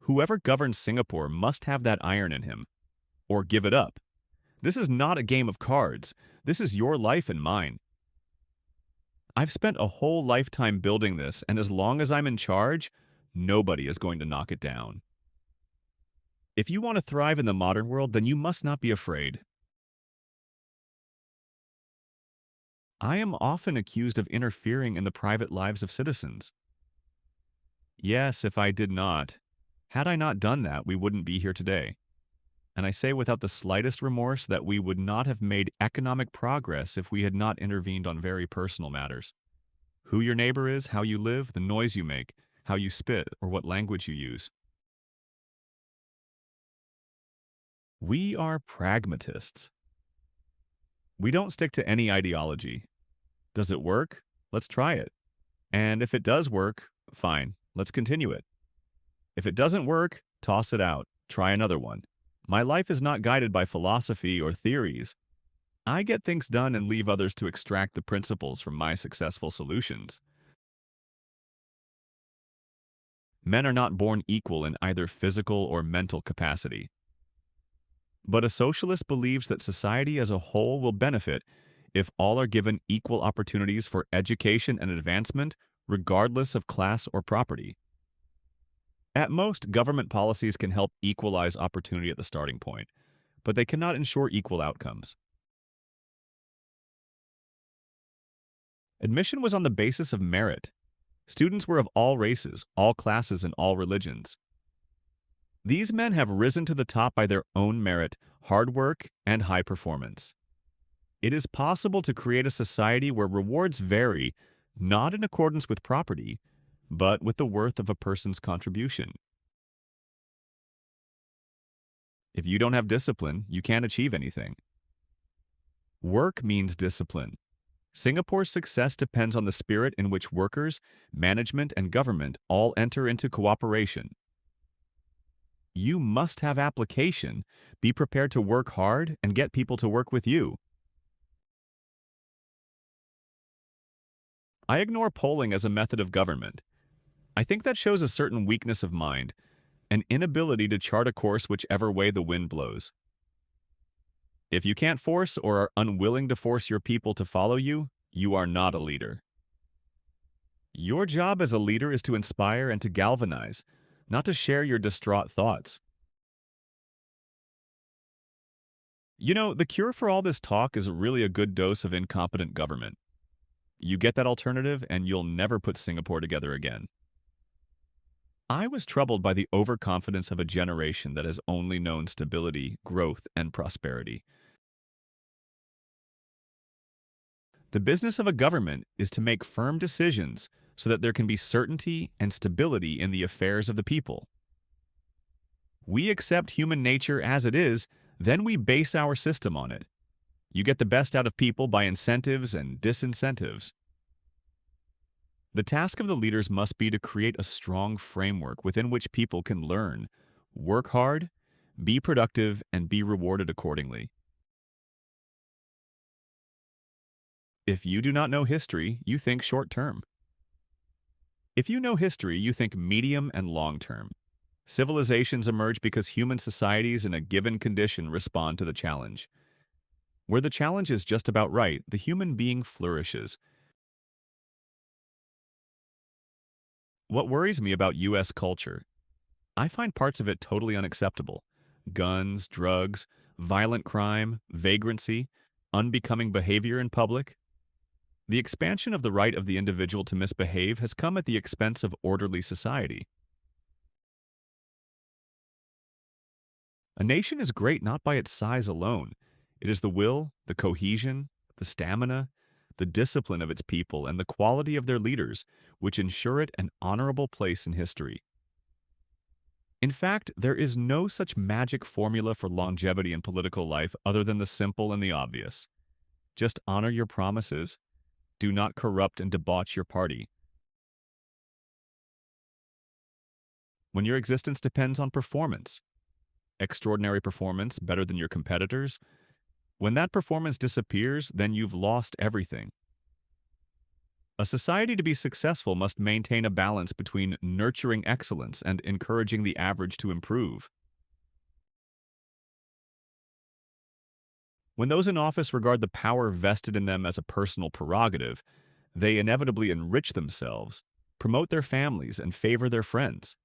Whoever governs Singapore must have that iron in him, or give it up. This is not a game of cards. This is your life and mine. I've spent a whole lifetime building this, and as long as I'm in charge, nobody is going to knock it down. If you want to thrive in the modern world, then you must not be afraid. I am often accused of interfering in the private lives of citizens. Yes, if I did not. Had I not done that, we wouldn't be here today. And I say without the slightest remorse that we would not have made economic progress if we had not intervened on very personal matters. Who your neighbor is, how you live, the noise you make, how you spit, or what language you use. We are pragmatists. We don't stick to any ideology. Does it work? Let's try it. And if it does work, fine, let's continue it. If it doesn't work, toss it out, try another one. My life is not guided by philosophy or theories. I get things done and leave others to extract the principles from my successful solutions. Men are not born equal in either physical or mental capacity. But a socialist believes that society as a whole will benefit if all are given equal opportunities for education and advancement, regardless of class or property. At most, government policies can help equalize opportunity at the starting point, but they cannot ensure equal outcomes. Admission was on the basis of merit. Students were of all races, all classes, and all religions. These men have risen to the top by their own merit, hard work, and high performance. It is possible to create a society where rewards vary, not in accordance with property, but with the worth of a person's contribution. If you don't have discipline, you can't achieve anything. Work means discipline. Singapore's success depends on the spirit in which workers, management, and government all enter into cooperation. You must have application, be prepared to work hard, and get people to work with you. I ignore polling as a method of government. I think that shows a certain weakness of mind, an inability to chart a course whichever way the wind blows. If you can't force or are unwilling to force your people to follow you, you are not a leader. Your job as a leader is to inspire and to galvanize, not to share your distraught thoughts. You know, the cure for all this talk is really a good dose of incompetent government. You get that alternative, and you'll never put Singapore together again. I was troubled by the overconfidence of a generation that has only known stability, growth, and prosperity. The business of a government is to make firm decisions so that there can be certainty and stability in the affairs of the people. We accept human nature as it is, then we base our system on it. You get the best out of people by incentives and disincentives. The task of the leaders must be to create a strong framework within which people can learn, work hard, be productive, and be rewarded accordingly. If you do not know history, you think short-term. If you know history, you think medium and long-term. Civilizations emerge because human societies in a given condition respond to the challenge. Where the challenge is just about right, the human being flourishes. What worries me about U.S. culture? I find parts of it totally unacceptable. Guns, drugs, violent crime, vagrancy, unbecoming behavior in public. The expansion of the right of the individual to misbehave has come at the expense of orderly society. A nation is great not by its size alone. It is the will, the cohesion, the stamina, the discipline of its people, and the quality of their leaders, which ensure it an honorable place in history. In fact, there is no such magic formula for longevity in political life other than the simple and the obvious. Just honor your promises. Do not corrupt and debauch your party. When your existence depends on performance, extraordinary performance better than your competitors, when that performance disappears, then you've lost everything. A society to be successful must maintain a balance between nurturing excellence and encouraging the average to improve. When those in office regard the power vested in them as a personal prerogative, they inevitably enrich themselves, promote their families, and favor their friends.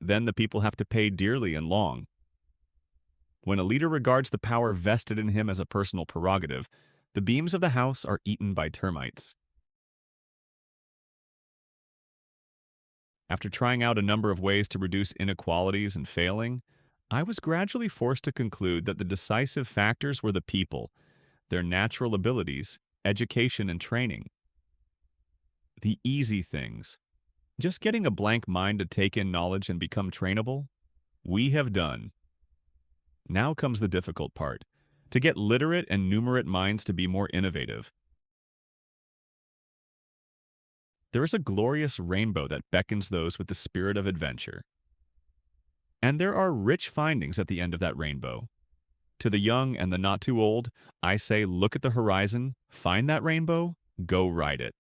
Then the people have to pay dearly and long. When a leader regards the power vested in him as a personal prerogative, the beams of the house are eaten by termites. After trying out a number of ways to reduce inequalities and failing, I was gradually forced to conclude that the decisive factors were the people, their natural abilities, education, and training. The easy things, just getting a blank mind to take in knowledge and become trainable, we have done. Now comes the difficult part, to get literate and numerate minds to be more innovative. There is a glorious rainbow that beckons those with the spirit of adventure. And there are rich findings at the end of that rainbow. To the young and the not too old, I say look at the horizon, find that rainbow, go ride it.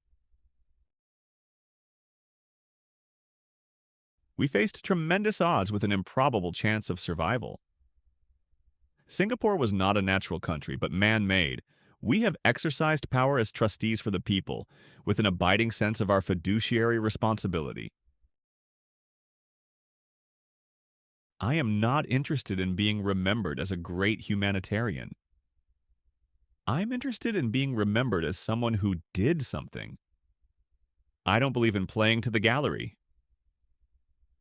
We faced tremendous odds with an improbable chance of survival. Singapore was not a natural country, but man-made. We have exercised power as trustees for the people, with an abiding sense of our fiduciary responsibility. I am not interested in being remembered as a great humanitarian. I'm interested in being remembered as someone who did something. I don't believe in playing to the gallery.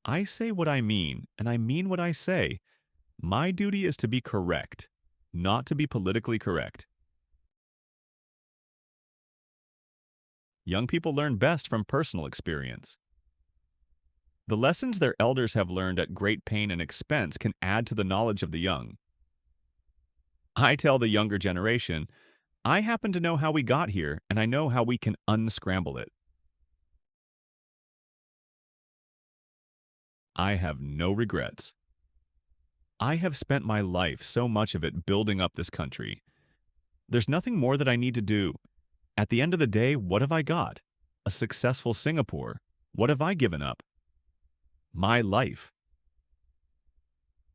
I say what I mean, and I mean what I say. My duty is to be correct, not to be politically correct. Young people learn best from personal experience. The lessons their elders have learned at great pain and expense can add to the knowledge of the young. I tell the younger generation, I happen to know how we got here, and I know how we can unscramble it. I have no regrets. I have spent my life, so much of it, building up this country. There's nothing more that I need to do. At the end of the day, what have I got? A successful Singapore. What have I given up? My life.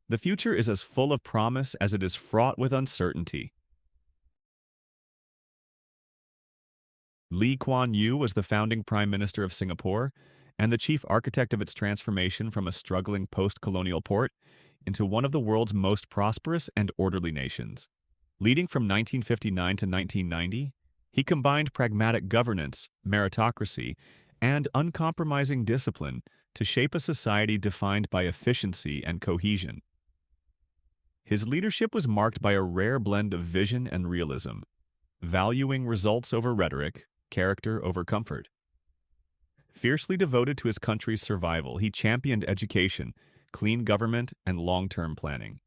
The future is as full of promise as it is fraught with uncertainty. Lee Kuan Yew was the founding Prime Minister of Singapore and the chief architect of its transformation from a struggling post-colonial port into one of the world's most prosperous and orderly nations. Leading from 1959 to 1990, he combined pragmatic governance, meritocracy, and uncompromising discipline to shape a society defined by efficiency and cohesion. His leadership was marked by a rare blend of vision and realism, valuing results over rhetoric, character over comfort. Fiercely devoted to his country's survival, he championed education, clean government, and long-term planning.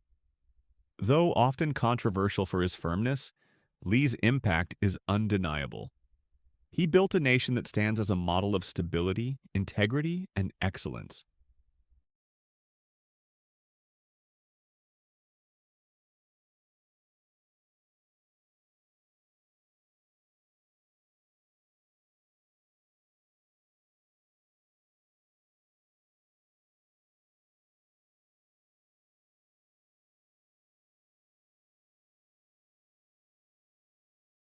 Though often controversial for his firmness, Lee's impact is undeniable. He built a nation that stands as a model of stability, integrity, and excellence.